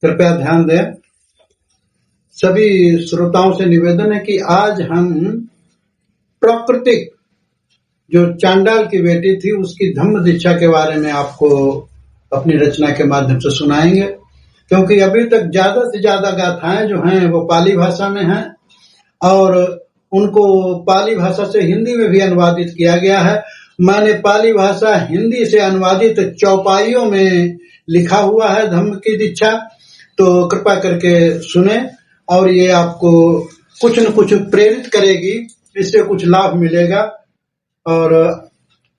कृपया ध्यान दें। सभी श्रोताओं से निवेदन है कि आज हम प्राकृतिक जो चांडाल की बेटी थी उसकी धम्म दीक्षा के बारे में आपको अपनी रचना के माध्यम से सुनाएंगे, क्योंकि अभी तक ज्यादा से ज्यादा गाथाएं जो हैं वो पाली भाषा में हैं और उनको पाली भाषा से हिंदी में भी अनुवादित किया गया है। मैंने पाली भाषा हिंदी से अनुवादित चौपाइयों में लिखा हुआ है धम्म की दीक्षा, तो कृपा करके सुने और ये आपको कुछ न कुछ प्रेरित करेगी, इससे कुछ लाभ मिलेगा। और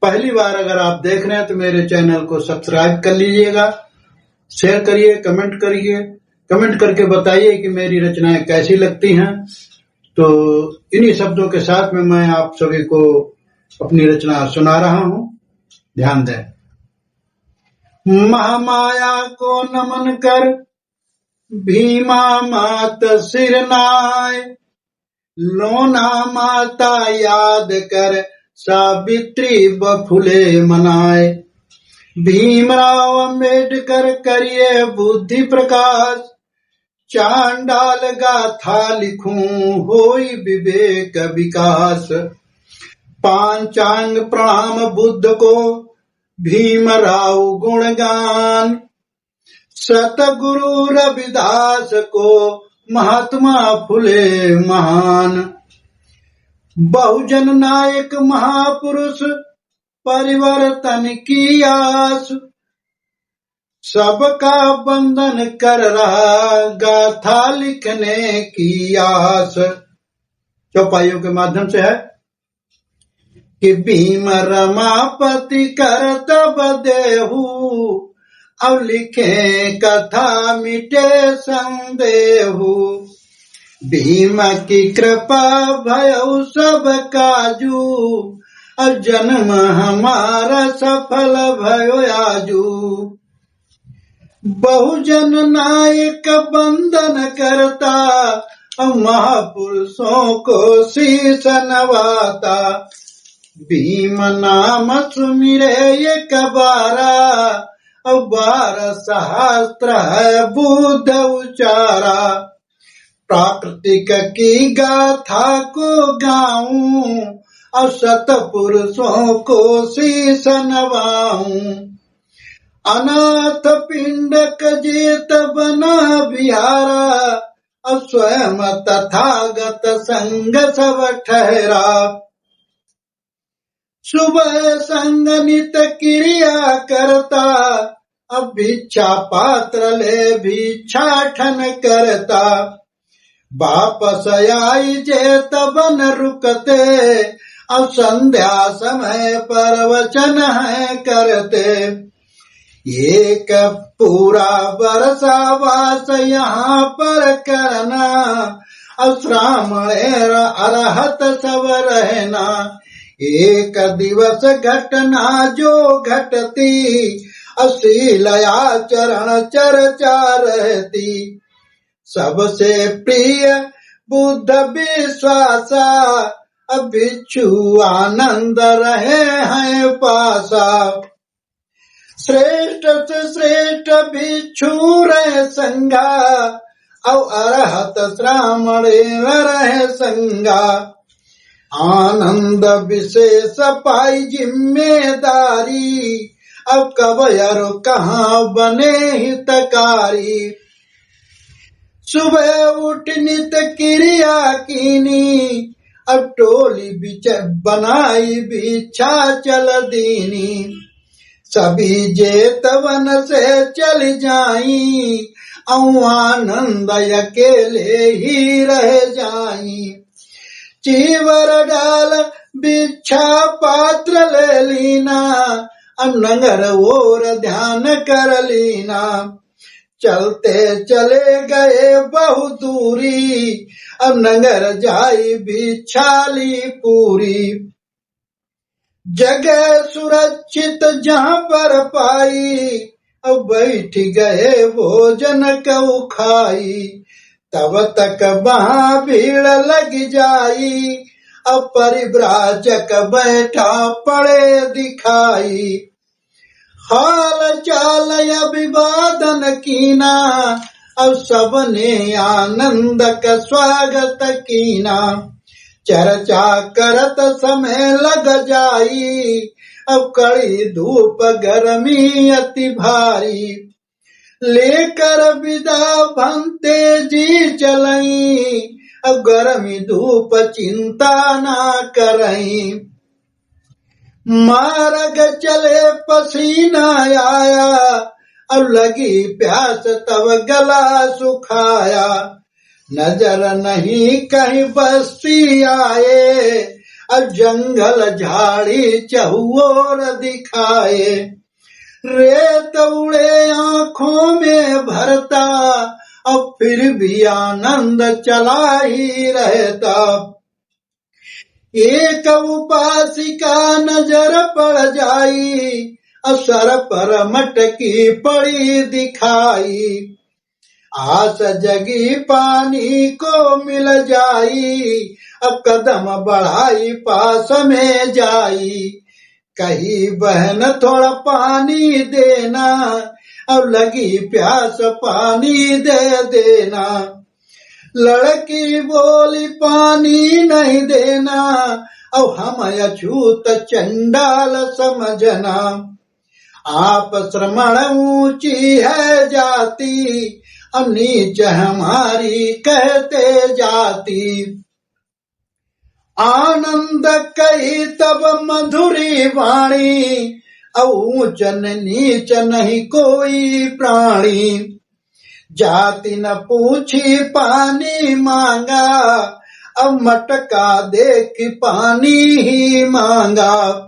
पहली बार अगर आप देख रहे हैं तो मेरे चैनल को सब्सक्राइब कर लीजिएगा, शेयर करिए, कमेंट करके बताइए कि मेरी रचनाएं कैसी लगती हैं। तो इन्हीं शब्दों के साथ में मैं आप सभी को अपनी रचना सुना रहा हूं, ध्यान दें। महामाया को नमन कर भीमा मात सिर नाय, लोना माता याद कर सावित्री बफुले मनाए। भीमराव अम्बेडकर करिए बुद्धि प्रकाश, चांडाल गाथा लिखूं होई विवेक विकास। पांचांग प्रणाम बुद्ध को भीमराव गुणगान, सतगुरु रविदास को महात्मा फुले महान। बहुजन नायक महापुरुष परिवर्तन की आस, सबका बंधन कर रहा गाथा लिखने की आस। चौपाइयों के माध्यम से है कि भीम रमापति करतब देहु, अब लिखे कथा मिटे संदेहु। भीम की कृपा भयउ सब काजू, अब जन्म हमारा सफल भयो आजू। बहुजन नायक बंदन करता, अब महापुरुषों को शीश नवाता। भीम नाम सुमिरे एक बारा, अब 12 सहस्त्र है बुद्ध उचारा। प्राकृतिक की गाथा को गाऊं, और सतपुरुषों को शीश नवाऊं। अनाथ पिंडक जेत बना बिहारा, अब स्वयं तथागत संग सब ठहरा। सुबह संग नित क्रिया करता, अब भिक्षा पात्र ले भिक्षाटन करता। वापस आई जेत बन रुकते, अब संध्या समय प्रवचन है करते। एक पूरा वर्षावास यहाँ पर करना, अब श्रावण अरहत सब रहना। एक दिवस घटना जो घटती, अशील आचरण चर्चा रहती। सबसे प्रिय बुद्ध विश्वासा, अब भिक्षु आनंद रहे हैं पासा। श्रेष्ठ से श्रेष्ठ भिक्षु रहे संगा, अब अरहत श्रावण रहे संगा। आनंद विशेष पाई जिम्मेदारी, अब कबयर कहाँ बने हितकारी। सुबह उठ नित क्रिया कीनी, अब टोली बनाई भिक्षा चल दीनी। सभी जेतवन से चल जाई, औ आनंद अकेले ही रह जाई। चीवर डाल भिक्षा पात्र ले लीना, अब नगर और ध्यान कर लीना। चलते चले गए बहु दूरी, अब नगर जाई भिक्षाली पूरी। जगह सुरक्षित जहाँ पर पाई, अब बैठ गए भोजन कऊ खाई। तब तक वहाँ भीड़ लग जाई, अब परिव्राजक बैठा पड़े दिखाई। हाल चाल अभिवादन कीना, अब सबने आनंद का स्वागत कीना। चर्चा करत समय लग जाई, अब कड़ी धूप गर्मी अति भारी। लेकर विदा भंते जी चलई, अब गर्मी धूप चिंता ना करई। मार्ग चले पसीना आया, अब लगी प्यास तब गला सुखाया। नजर नहीं कहीं बस्ती आए, अब जंगल झाड़ी चहुओर दिखाए। रेत उड़े आंखों में भरता, अब फिर भी आनंद चला ही रहता। एक उपासिका नजर पड़ जाई, असर पर मटकी पड़ी दिखाई। आस जगी पानी को मिल जाई, अब कदम बढ़ाई पास में जाई। कही बहन थोड़ा पानी देना, अब लगी प्यास पानी दे देना। लड़की बोली पानी नहीं देना, अब हम अछूत चंडाल समझना। आप श्रमण ऊंची है जाति, अब नीच हमारी कहते जाती। आनंद कही तब मधुरी वाणी, अब ऊंच नीच नहीं कोई प्राणी। जाति न पूछी पानी मांगा, अब मटका देख पानी ही मांगा।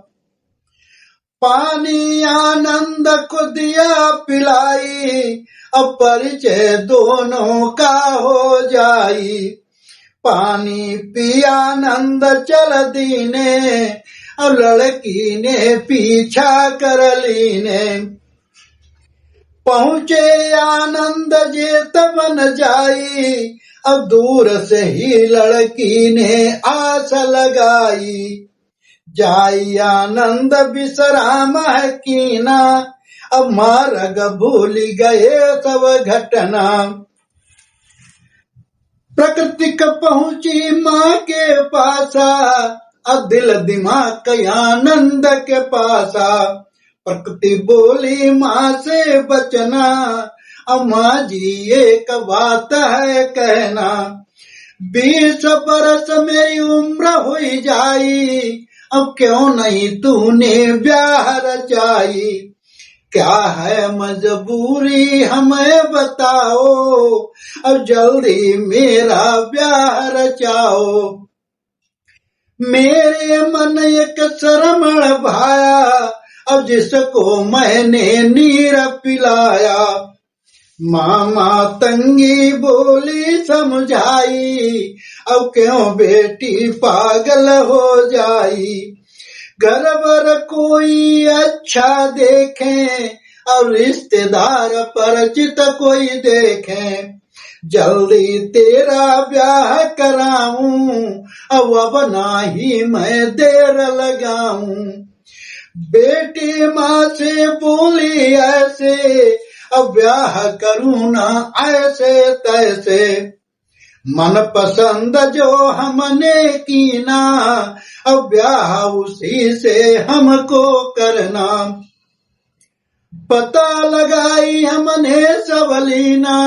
पानी आनंद को दिया पिलाई, अब परिचय दोनों का हो जाई। पानी पिया आनंद चल दीने, अब लड़की ने पीछा कर लीने। पहुँचे आनंद जेत बन जाई, अब दूर से ही लड़की ने आस लगाई। जाई आनंद विश्राम है कीना, अब मार्ग भूल गए सब घटना। प्रकृति का पहुंची माँ के पासा, अब दिल दिमाग आनंद के पासा। प्रकृति बोली माँ से बचना, अब माँ जी एक बात है कहना। 20 बरस मेरी उम्र हुई जाई, अब क्यों नहीं तूने ब्याह रचाई। क्या है मजबूरी हमें बताओ, अब जल्दी मेरा ब्याह रचाओ। मेरे मन एक श्रमण भाया, अब जिसको मैंने नीर पिलाया। मामा तंगी बोली समझाई, अब क्यों बेटी पागल हो जाई। घर पर कोई अच्छा देखे, अब रिश्तेदार परिचित कोई देखे। जल्दी तेरा ब्याह कराऊं, अब ना ही मैं देर लगाऊं। बेटी माँ से बोली ऐसे, अब ब्याह करूँ ना ऐसे तैसे। मन पसंद जो हमने कीना, अब ब्याह उसी से हमको करना। पता लगाई हमने सब लीना,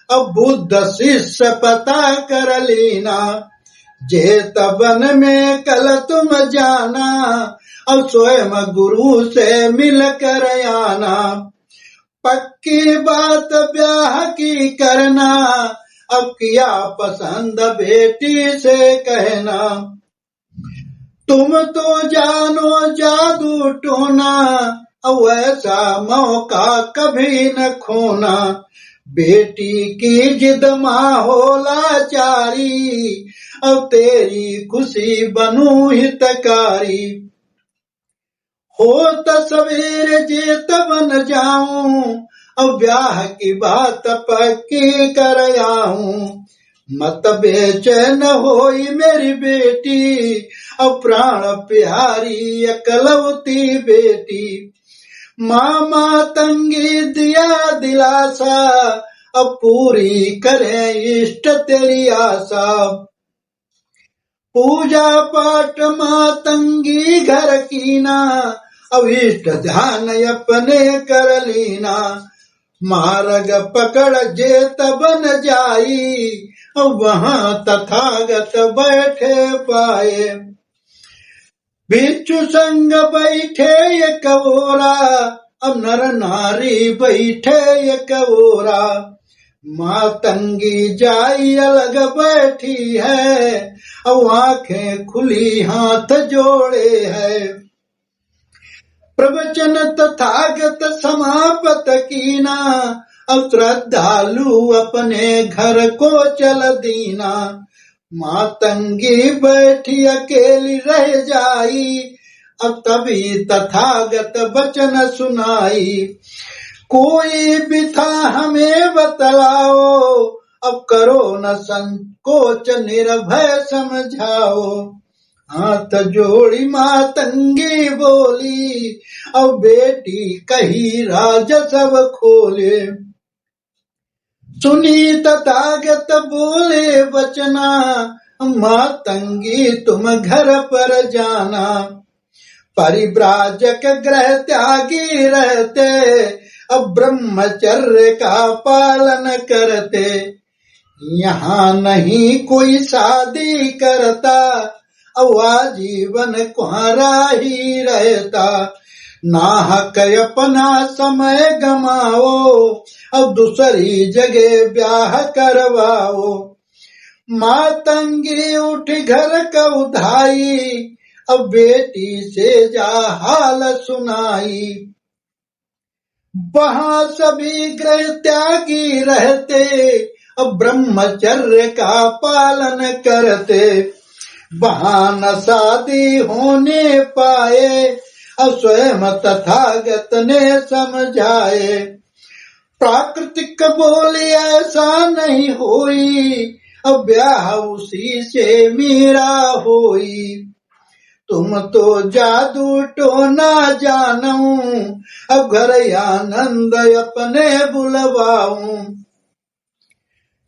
अब बुद्ध शिष्य पता कर लीना। जेतवन में कल तुम जाना, अब स्वयं गुरु से मिल कर आना। पक्की बात ब्याह की करना, अब किया पसंद बेटी से कहना। तुम तो जानो जादू टोना, अब ऐसा मौका कभी न खोना। बेटी की जिद माँ हो लाचारी, अब तेरी खुशी बनूं हितकारी। हो तो सवेरे जेत बन जाऊं, अब ब्याह की बात पक्की कर आऊं। मत बेचैन होई मेरी बेटी, अब प्राण प्यारी एकलौती बेटी। मामा तंगी दिया दिलासा, अब पूरी करे इष्ट तेरी आशा। पूजा पाठ मातंगी घर कीना, अब इष्ट ध्यान अपने कर लीना। मार्ग पकड़ जे तब न जाई, वहां तथागत बैठे पाए। बिच्छू संग बैठे एक ओरा, अब नर नारी बैठे एक ओरा। मातंगी जाई अलग बैठी है, अब आंखें खुली हाथ जोड़े है। प्रवचन तथागत समापत कीना, अब श्रद्धालु अपने घर को चल दीना। मातंगी बैठी अकेली रह जाई, अब तभी तथागत वचन सुनाई। कोई बिथा हमें बतलाओ, अब करो न संकोच निर्भय समझाओ। हाथ जोड़ी मातंगी बोली, अब बेटी कही राज सब खोले। सुनी तथागत बोले वचना, मातंगी तुम घर पर जाना। परिव्राजक ग्रह त्यागी रहते, अब ब्रह्मचर्य का पालन करते। यहाँ नहीं कोई शादी करता, अब आजीवन कुंवारा ही रहता। नाहक अपना समय गमाओ, अब दूसरी जगह ब्याह करवाओ। मातंगी उठ घर का उधाई, अब बेटी से जा हाल सुनाई। वहां सभी ग्रह त्यागी रहते, अब ब्रह्मचर्य का पालन करते। वहां न शादी होने पाए, अब स्वयं तथागत ने समझाए। प्राकृतिक बोले ऐसा नहीं होई, अब ब्याह उसी से मेरा होई। तुम तो जादू टोना जानू, अब घर आनंद अपने बुलवाऊं।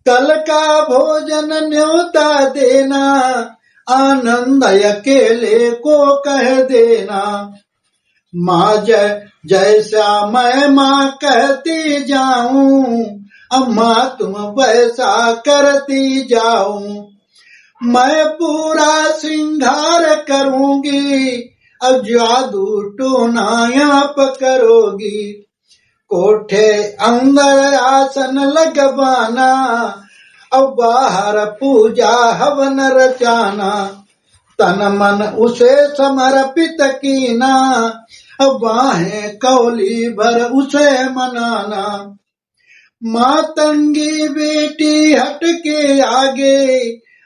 कल का भोजन न्योता देना, आनंद अकेले को कह देना। माँ जैसा मैं माँ कहती जाऊं, अब माँ तुम वैसा करती जाऊं। मैं पूरा श्रृंगार करूंगी, अब जादू टोना आप करोगी। कोठे अंदर आसन लगवाना, अब बाहर पूजा हवन रचाना। तन मन उसे समर्पित कीना, अब बाहें कौली भर उसे मनाना। मातंगी बेटी हट के आगे,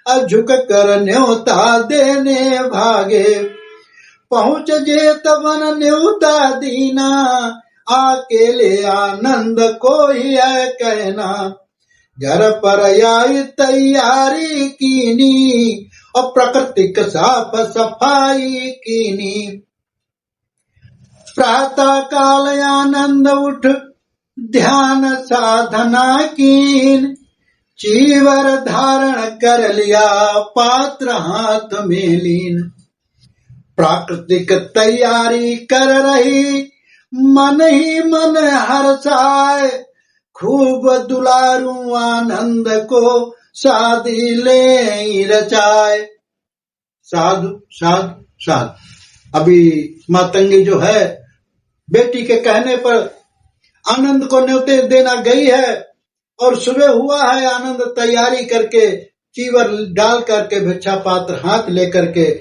अब झुक कर न्योता देने भागे। पहुँच जे तवन न्योता दीना, अकेले आनंद को ही है कहना। घर पर आई तैयारी कीनी, और प्राकृतिक साफ सफाई कीनी। प्रातः काल आनंद उठ ध्यान साधना कीन। चीवर धारण कर लिया पात्र हाथ में लीन। प्राकृतिक तैयारी कर रही मन ही मन हर्षाए। खूब दुलारू आनंद को शादी ले रचाए। साधु साधु साधु। अभी मातंगी जो है बेटी के कहने पर आनंद को न्योते देना गई है, और सुबह हुआ है आनंद तैयारी करके चीवर डाल करके भिक्षा पात्र हाथ लेकर के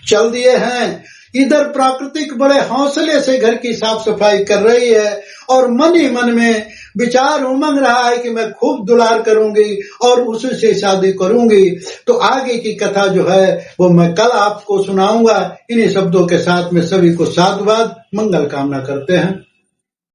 चल दिए हैं। इधर प्राकृतिक बड़े हौसले से घर की साफ सफाई कर रही है, और मन ही मन में विचार उमंग रहा है कि मैं खूब दुलार करूंगी और उसी से शादी करूंगी। तो आगे की कथा जो है वो मैं कल आपको सुनाऊंगा। इन्हीं शब्दों के साथ में सभी को साधुवाद मंगल कामना करते हैं।